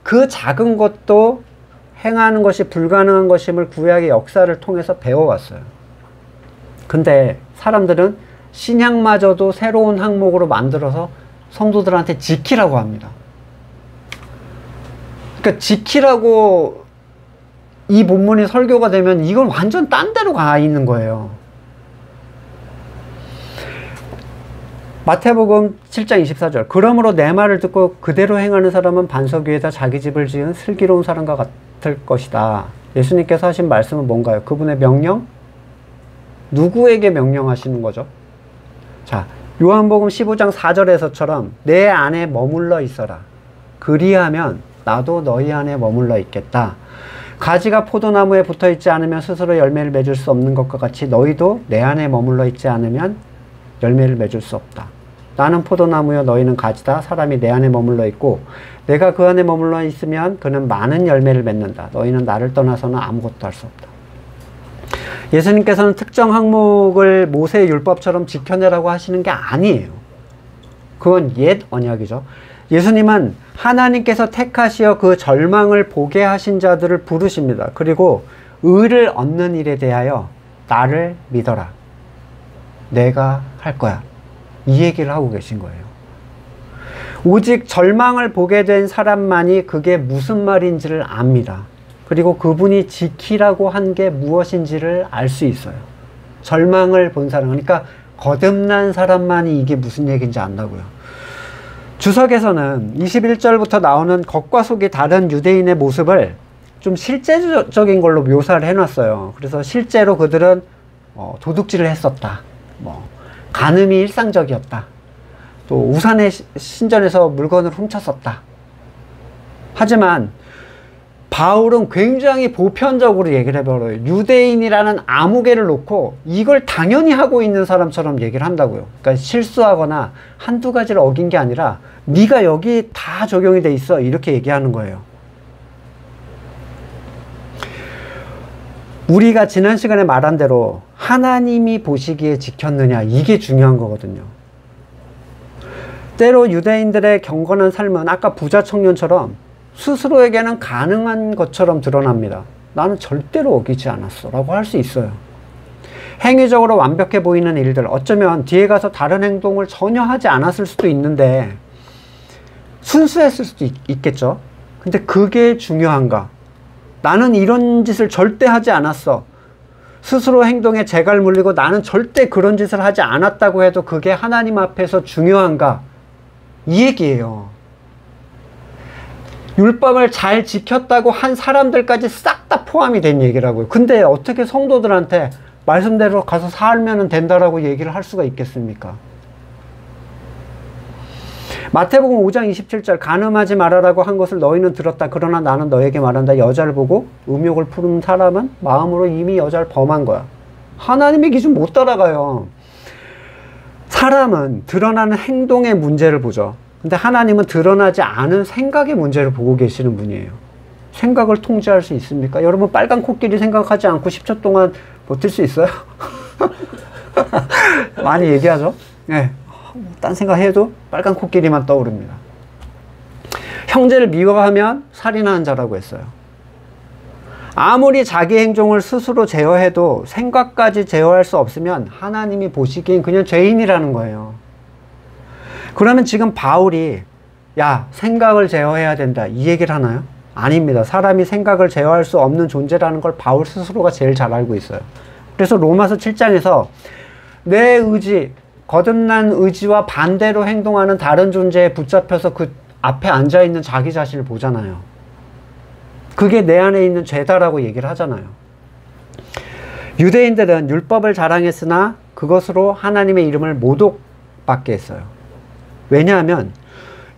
그 작은 것도 행하는 것이 불가능한 것임을 구약의 역사를 통해서 배워왔어요. 근데 사람들은 신약마저도 새로운 항목으로 만들어서 성도들한테 지키라고 합니다. 그러니까 지키라고 이 본문이 설교가 되면 이건 완전 딴 데로 가 있는 거예요. 마태복음 7장 24절, 그러므로 내 말을 듣고 그대로 행하는 사람은 반석 위에다 자기 집을 지은 슬기로운 사람과 같을 것이다. 예수님께서 하신 말씀은 뭔가요? 그분의 명령? 누구에게 명령하시는 거죠? 자, 요한복음 15장 4절에서처럼 내 안에 머물러 있어라. 그리하면 나도 너희 안에 머물러 있겠다. 가지가 포도나무에 붙어 있지 않으면 스스로 열매를 맺을 수 없는 것과 같이 너희도 내 안에 머물러 있지 않으면 열매를 맺을 수 없다. 나는 포도나무여 너희는 가지다. 사람이 내 안에 머물러 있고 내가 그 안에 머물러 있으면 그는 많은 열매를 맺는다. 너희는 나를 떠나서는 아무것도 할 수 없다. 예수님께서는 특정 항목을 모세의 율법처럼 지켜내라고 하시는 게 아니에요. 그건 옛 언약이죠. 예수님은 하나님께서 택하시어 그 절망을 보게 하신 자들을 부르십니다. 그리고 의를 얻는 일에 대하여 나를 믿어라. 내가 할 거야. 이 얘기를 하고 계신 거예요. 오직 절망을 보게 된 사람만이 그게 무슨 말인지를 압니다. 그리고 그분이 지키라고 한 게 무엇인지를 알 수 있어요. 절망을 본 사람, 그러니까 거듭난 사람만이 이게 무슨 얘기인지 안다고요. 주석에서는 21절부터 나오는 겉과 속이 다른 유대인의 모습을 좀 실제적인 걸로 묘사를 해놨어요. 그래서 실제로 그들은 도둑질을 했었다, 간음이 일상적이었다, 또 우산의 신전에서 물건을 훔쳤었다. 하지만 바울은 굉장히 보편적으로 얘기를 해버려요. 유대인이라는 아무개를 놓고 이걸 당연히 하고 있는 사람처럼 얘기를 한다고요. 그러니까 실수하거나 한두 가지를 어긴 게 아니라 네가 여기 다 적용이 돼 있어, 이렇게 얘기하는 거예요. 우리가 지난 시간에 말한 대로 하나님이 보시기에 지켰느냐, 이게 중요한 거거든요. 때로 유대인들의 경건한 삶은 아까 부자 청년처럼 스스로에게는 가능한 것처럼 드러납니다. 나는 절대로 어기지 않았어 라고 할 수 있어요. 행위적으로 완벽해 보이는 일들, 어쩌면 뒤에 가서 다른 행동을 전혀 하지 않았을 수도 있는데 순수했을 수도 있겠죠. 근데 그게 중요한가? 나는 이런 짓을 절대 하지 않았어. 스스로 행동에 재갈 물리고 나는 절대 그런 짓을 하지 않았다고 해도 그게 하나님 앞에서 중요한가? 이 얘기예요. 율법을 잘 지켰다고 한 사람들까지 싹 다 포함이 된 얘기라고요. 근데 어떻게 성도들한테 말씀대로 가서 살면 된다라고 얘기를 할 수가 있겠습니까? 마태복음 5장 27절 간음하지 말아라고 한 것을 너희는 들었다. 그러나 나는 너에게 말한다. 여자를 보고 음욕을 부르는 사람은 마음으로 이미 여자를 범한 거야. 하나님의 기준 못 따라가요. 사람은 드러나는 행동의 문제를 보죠. 근데 하나님은 드러나지 않은 생각의 문제를 보고 계시는 분이에요. 생각을 통제할 수 있습니까? 여러분 빨간 코끼리 생각하지 않고 10초 동안 버틸 수 있어요? 많이 얘기하죠? 네. 딴 생각해도 빨간 코끼리만 떠오릅니다. 형제를 미워하면 살인하는 자라고 했어요. 아무리 자기 행동을 스스로 제어해도 생각까지 제어할 수 없으면 하나님이 보시기엔 그냥 죄인이라는 거예요. 그러면 지금 바울이 야 생각을 제어해야 된다 이 얘기를 하나요? 아닙니다. 사람이 생각을 제어할 수 없는 존재라는 걸 바울 스스로가 제일 잘 알고 있어요. 그래서 로마서 7장에서 내 의지, 거듭난 의지와 반대로 행동하는 다른 존재에 붙잡혀서 그 앞에 앉아있는 자기 자신을 보잖아요. 그게 내 안에 있는 죄다라고 얘기를 하잖아요. 유대인들은 율법을 자랑했으나 그것으로 하나님의 이름을 모독받게 했어요. 왜냐하면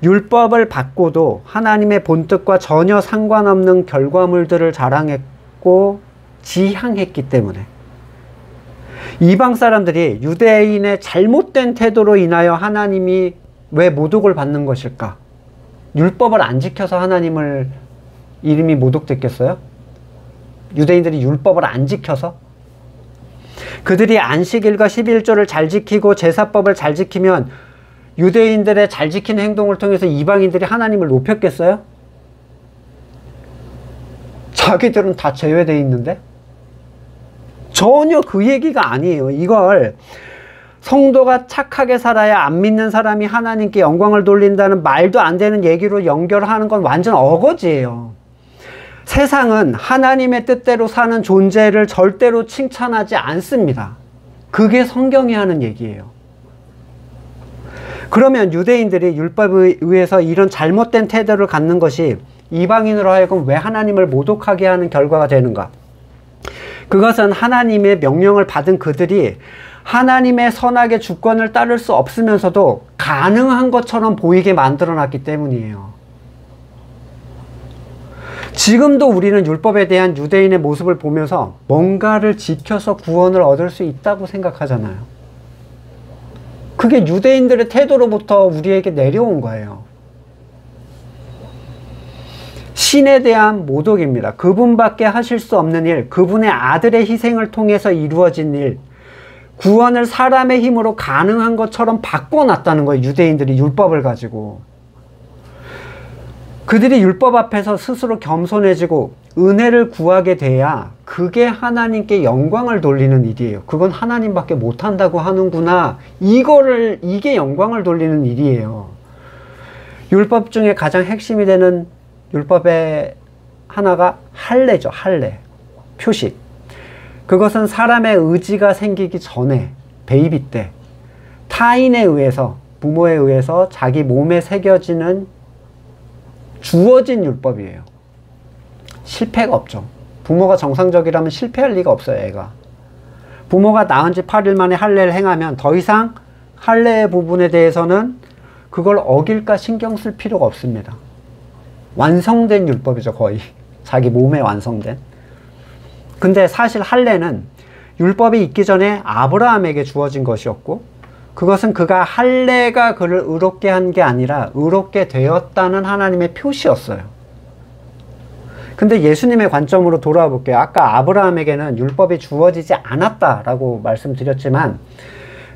율법을 받고도 하나님의 본뜻과 전혀 상관없는 결과물들을 자랑했고 지향했기 때문에 이방 사람들이 유대인의 잘못된 태도로 인하여 하나님이 왜 모독을 받는 것일까? 율법을 안 지켜서 하나님을 이름이 모독됐겠어요? 유대인들이 율법을 안 지켜서? 그들이 안식일과 11조를 잘 지키고 제사법을 잘 지키면 유대인들의 잘 지키는 행동을 통해서 이방인들이 하나님을 높였겠어요? 자기들은 다 제외되어 있는데? 전혀 그 얘기가 아니에요. 이걸 성도가 착하게 살아야 안 믿는 사람이 하나님께 영광을 돌린다는 말도 안 되는 얘기로 연결하는 건 완전 어거지예요. 세상은 하나님의 뜻대로 사는 존재를 절대로 칭찬하지 않습니다. 그게 성경이 하는 얘기예요. 그러면 유대인들이 율법에 의해서 이런 잘못된 태도를 갖는 것이 이방인으로 하여금 왜 하나님을 모독하게 하는 결과가 되는가? 그것은 하나님의 명령을 받은 그들이 하나님의 선악의 주권을 따를 수 없으면서도 가능한 것처럼 보이게 만들어놨기 때문이에요. 지금도 우리는 율법에 대한 유대인의 모습을 보면서 뭔가를 지켜서 구원을 얻을 수 있다고 생각하잖아요. 그게 유대인들의 태도로부터 우리에게 내려온 거예요. 신에 대한 모독입니다. 그분밖에 하실 수 없는 일, 그분의 아들의 희생을 통해서 이루어진 일, 구원을 사람의 힘으로 가능한 것처럼 바꿔놨다는 거예요. 유대인들이 율법을 가지고. 그들이 율법 앞에서 스스로 겸손해지고 은혜를 구하게 돼야 그게 하나님께 영광을 돌리는 일이에요. 그건 하나님밖에 못한다고 하는구나. 이게 영광을 돌리는 일이에요. 율법 중에 가장 핵심이 되는 율법의 하나가 할례죠. 할례. 표식. 그것은 사람의 의지가 생기기 전에, 베이비 때 타인에 의해서, 부모에 의해서 자기 몸에 새겨지는 주어진 율법이에요. 실패가 없죠. 부모가 정상적이라면 실패할 리가 없어요. 애가 부모가 낳은 지 8일 만에 할례를 행하면 더 이상 할례의 부분에 대해서는 그걸 어길까 신경 쓸 필요가 없습니다. 완성된 율법이죠. 거의 자기 몸에 완성된. 근데 사실 할례는 율법이 있기 전에 아브라함에게 주어진 것이었고, 그것은 그가 할례가 그를 의롭게 한 게 아니라 의롭게 되었다는 하나님의 표시였어요. 근데 예수님의 관점으로 돌아와 볼게요. 아까 아브라함에게는 율법이 주어지지 않았다라고 말씀드렸지만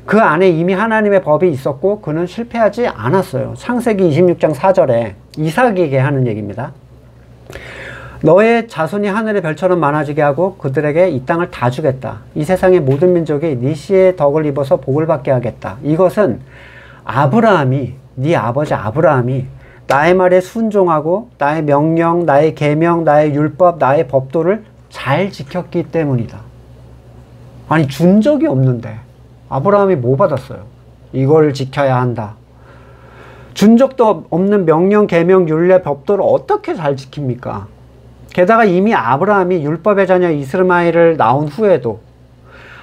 그 안에 이미 하나님의 법이 있었고 그는 실패하지 않았어요. 창세기 26장 4절에 이삭에게 하는 얘기입니다. 너의 자손이 하늘의 별처럼 많아지게 하고 그들에게 이 땅을 다 주겠다. 이 세상의 모든 민족이 네 씨의 덕을 입어서 복을 받게 하겠다. 이것은 아브라함이, 네 아버지 아브라함이 나의 말에 순종하고 나의 명령, 나의 계명, 나의 율법, 나의 법도를 잘 지켰기 때문이다. 아니 준 적이 없는데 아브라함이 뭐 받았어요? 이걸 지켜야 한다. 준 적도 없는 명령, 계명, 율례, 법도를 어떻게 잘 지킵니까? 게다가 이미 아브라함이 율법의 자녀 이스마엘을 낳은 후에도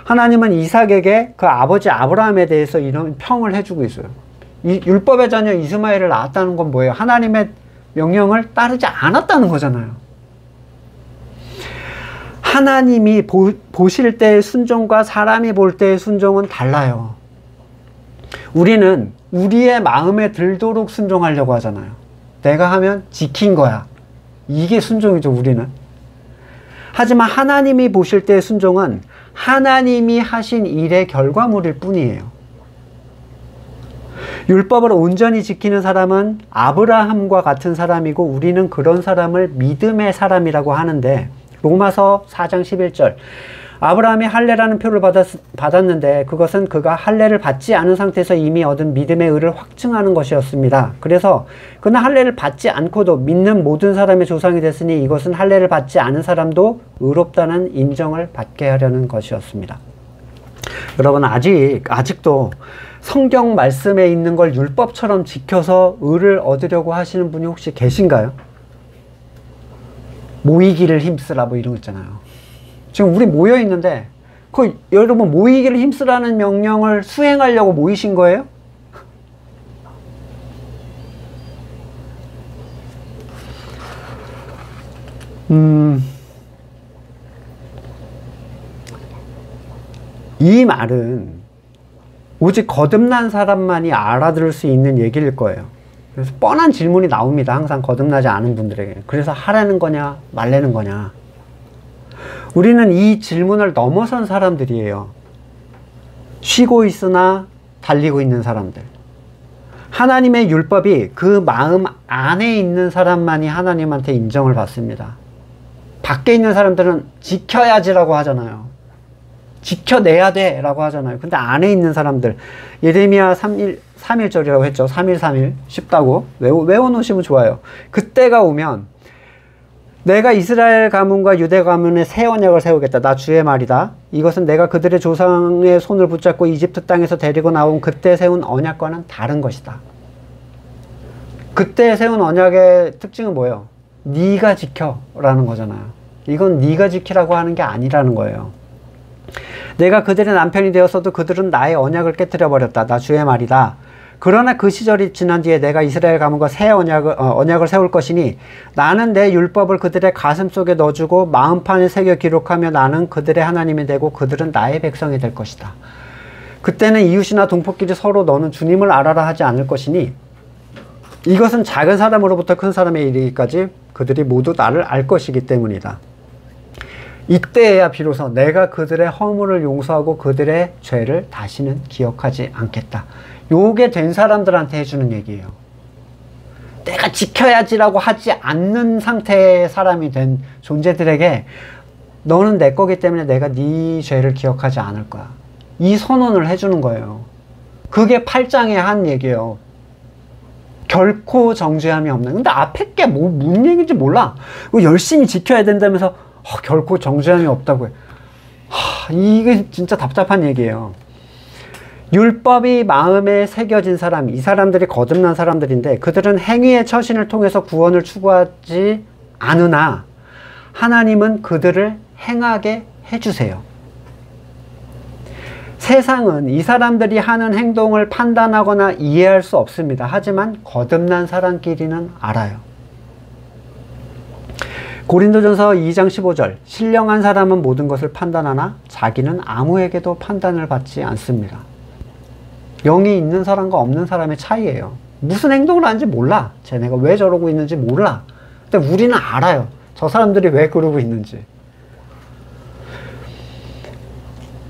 하나님은 이삭에게 그 아버지 아브라함에 대해서 이런 평을 해주고 있어요. 이 율법의 자녀 이스마엘을 낳았다는 건 뭐예요? 하나님의 명령을 따르지 않았다는 거잖아요. 하나님이 보실 때의 순종과 사람이 볼 때의 순종은 달라요. 우리는 우리의 마음에 들도록 순종하려고 하잖아요. 내가 하면 지킨 거야. 이게 순종이죠, 우리는. 하지만 하나님이 보실 때의 순종은 하나님이 하신 일의 결과물일 뿐이에요. 율법을 온전히 지키는 사람은 아브라함과 같은 사람이고 우리는 그런 사람을 믿음의 사람이라고 하는데 로마서 4장 11절 아브라함이 할례라는 표를 받았는데 그것은 그가 할례를 받지 않은 상태에서 이미 얻은 믿음의 의를 확증하는 것이었습니다. 그래서 그는 할례를 받지 않고도 믿는 모든 사람의 조상이 됐으니 이것은 할례를 받지 않은 사람도 의롭다는 인정을 받게 하려는 것이었습니다. 여러분 아직도 성경 말씀에 있는 걸 율법처럼 지켜서 의를 얻으려고 하시는 분이 혹시 계신가요? 모이기를 힘쓰라 뭐 이런 거 있잖아요. 지금 우리 모여 있는데 여러분 모이기를 힘쓰라는 명령을 수행하려고 모이신 거예요? 이 말은 오직 거듭난 사람만이 알아들을 수 있는 얘기일 거예요. 그래서 뻔한 질문이 나옵니다. 항상 거듭나지 않은 분들에게. 그래서 하라는 거냐 말라는 거냐. 우리는 이 질문을 넘어선 사람들이에요. 쉬고 있으나 달리고 있는 사람들. 하나님의 율법이 그 마음 안에 있는 사람만이 하나님한테 인정을 받습니다. 밖에 있는 사람들은 지켜야지라고 하잖아요. 지켜내야 돼 라고 하잖아요. 근데 안에 있는 사람들, 예레미야 3.1절이라고 했죠. 3.1 쉽다고 외워놓으시면 좋아요. 그때가 오면 내가 이스라엘 가문과 유대 가문에 새 언약을 세우겠다. 나 주의 말이다. 이것은 내가 그들의 조상의 손을 붙잡고 이집트 땅에서 데리고 나온 그때 세운 언약과는 다른 것이다. 그때 세운 언약의 특징은 뭐예요? 네가 지켜 라는 거잖아요. 이건 네가 지키라고 하는 게 아니라는 거예요. 내가 그들의 남편이 되었어도 그들은 나의 언약을 깨뜨려 버렸다. 나 주의 말이다. 그러나 그 시절이 지난 뒤에 내가 이스라엘 가문과 새 언약을 세울 것이니 나는 내 율법을 그들의 가슴 속에 넣어주고 마음판에 새겨 기록하며 나는 그들의 하나님이 되고 그들은 나의 백성이 될 것이다. 그때는 이웃이나 동포끼리 서로 너는 주님을 알아라 하지 않을 것이니 이것은 작은 사람으로부터 큰 사람에 이르기까지 그들이 모두 나를 알 것이기 때문이다. 이때에야 비로소 내가 그들의 허물을 용서하고 그들의 죄를 다시는 기억하지 않겠다. 요게 된 사람들한테 해주는 얘기예요. 내가 지켜야지라고 하지 않는 상태의 사람이 된 존재들에게 너는 내 거기 때문에 내가 네 죄를 기억하지 않을 거야. 이 선언을 해주는 거예요. 그게 8장에 한 얘기예요. 결코 정죄함이 없는. 근데 앞에 게 뭔 얘기인지 몰라. 열심히 지켜야 된다면서 결코 정죄함이 없다고 해. 이게 진짜 답답한 얘기예요. 율법이 마음에 새겨진 사람, 이 사람들이 거듭난 사람들인데 그들은 행위의 처신을 통해서 구원을 추구하지 않으나 하나님은 그들을 행하게 해주세요. 세상은 이 사람들이 하는 행동을 판단하거나 이해할 수 없습니다. 하지만 거듭난 사람끼리는 알아요. 고린도전서 2장 15절 신령한 사람은 모든 것을 판단하나 자기는 아무에게도 판단을 받지 않습니다. 영이 있는 사람과 없는 사람의 차이예요. 무슨 행동을 하는지 몰라. 쟤네가 왜 저러고 있는지 몰라. 근데 우리는 알아요. 저 사람들이 왜 그러고 있는지.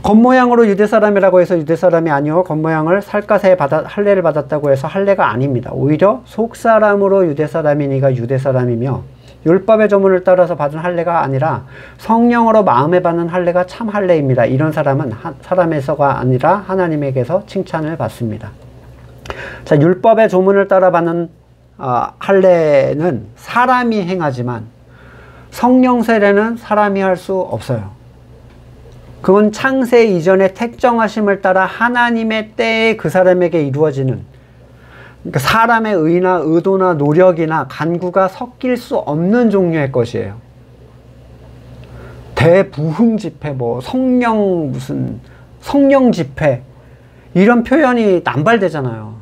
겉모양으로 유대 사람이라고 해서 유대 사람이 아니오 겉모양을 살갗에 할례를 받았다고 해서 할례가 아닙니다. 오히려 속사람으로 유대 사람이니가 유대 사람이며 율법의 조문을 따라서 받은 할례가 아니라 성령으로 마음에 받는 할례가 참 할례입니다. 이런 사람은 사람에서가 아니라 하나님에게서 칭찬을 받습니다. 자, 율법의 조문을 따라 받는 할례는 사람이 행하지만 성령 세례는 사람이 할 수 없어요. 그건 창세 이전의 택정하심을 따라 하나님의 때에 그 사람에게 이루어지는, 그러니까 사람의 의나 의도나 노력이나 간구가 섞일 수 없는 종류의 것이에요. 대부흥 집회, 뭐 성령 집회, 이런 표현이 남발되잖아요.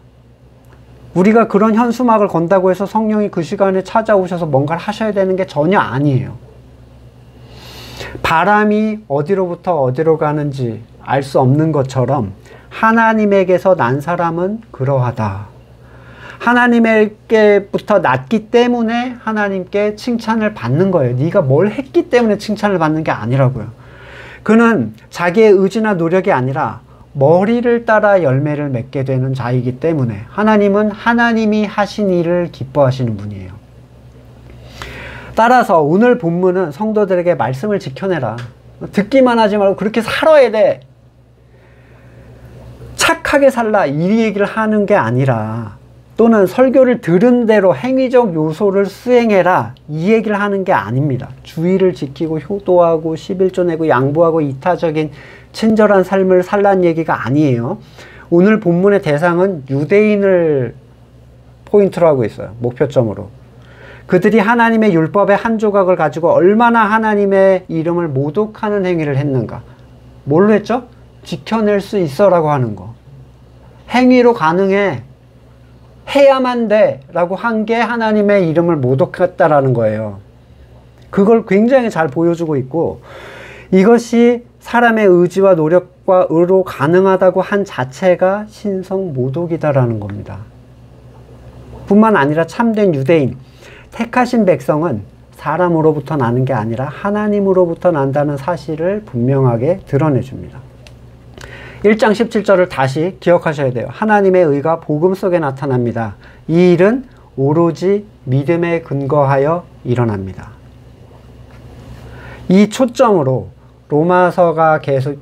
우리가 그런 현수막을 건다고 해서 성령이 그 시간에 찾아오셔서 뭔가를 하셔야 되는 게 전혀 아니에요. 바람이 어디로부터 어디로 가는지 알 수 없는 것처럼 하나님에게서 난 사람은 그러하다. 하나님에게부터 났기 때문에 하나님께 칭찬을 받는 거예요. 네가 뭘 했기 때문에 칭찬을 받는 게 아니라고요. 그는 자기의 의지나 노력이 아니라 머리를 따라 열매를 맺게 되는 자이기 때문에 하나님은 하나님이 하신 일을 기뻐하시는 분이에요. 따라서 오늘 본문은 성도들에게 말씀을 지켜내라. 듣기만 하지 말고 그렇게 살아야 돼. 착하게 살라. 이 얘기를 하는 게 아니라, 또는 설교를 들은 대로 행위적 요소를 수행해라. 이 얘기를 하는 게 아닙니다. 주의를 지키고 효도하고 11조 내고 양보하고 이타적인 친절한 삶을 살라는 얘기가 아니에요. 오늘 본문의 대상은 유대인을 포인트로 하고 있어요. 목표점으로. 그들이 하나님의 율법의 한 조각을 가지고 얼마나 하나님의 이름을 모독하는 행위를 했는가. 뭘로 했죠? 지켜낼 수 있어라고 하는 거. 행위로 가능해. 해야만 돼 라고 한 게 하나님의 이름을 모독했다라는 거예요. 그걸 굉장히 잘 보여주고 있고, 이것이 사람의 의지와 노력과 의로 가능하다고 한 자체가 신성 모독이다라는 겁니다. 뿐만 아니라 참된 유대인, 택하신 백성은 사람으로부터 나는 게 아니라 하나님으로부터 난다는 사실을 분명하게 드러내줍니다. 1장 17절을 다시 기억하셔야 돼요. 하나님의 의가 복음 속에 나타납니다. 이 일은 오로지 믿음에 근거하여 일어납니다. 이 초점으로 로마서가 계속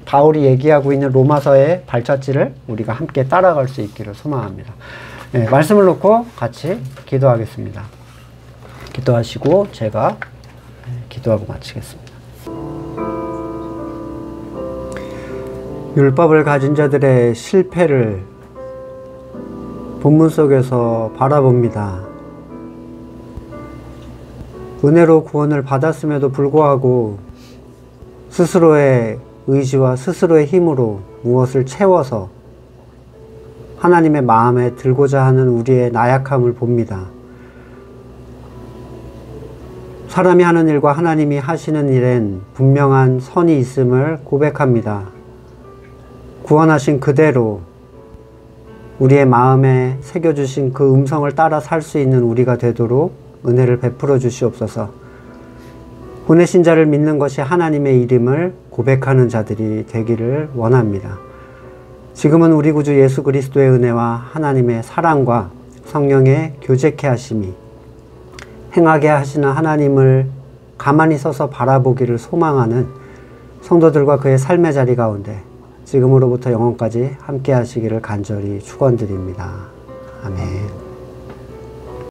바울이 얘기하고 있는 로마서의 발자취를 우리가 함께 따라갈 수 있기를 소망합니다. 네, 말씀을 놓고 같이 기도하겠습니다. 기도하시고 제가 기도하고 마치겠습니다. 율법을 가진 자들의 실패를 본문 속에서 바라봅니다. 은혜로 구원을 받았음에도 불구하고 스스로의 의지와 스스로의 힘으로 무엇을 채워서 하나님의 마음에 들고자 하는 우리의 나약함을 봅니다. 사람이 하는 일과 하나님이 하시는 일엔 분명한 선이 있음을 고백합니다. 구원하신 그대로 우리의 마음에 새겨주신 그 음성을 따라 살 수 있는 우리가 되도록 은혜를 베풀어 주시옵소서. 보내신 자를 믿는 것이 하나님의 이름을 고백하는 자들이 되기를 원합니다. 지금은 우리 구주 예수 그리스도의 은혜와 하나님의 사랑과 성령의 교제케 하심이 행하게 하시는 하나님을 가만히 서서 바라보기를 소망하는 성도들과 그의 삶의 자리 가운데 지금으로부터 영원까지 함께 하시기를 간절히 축원드립니다. 아멘.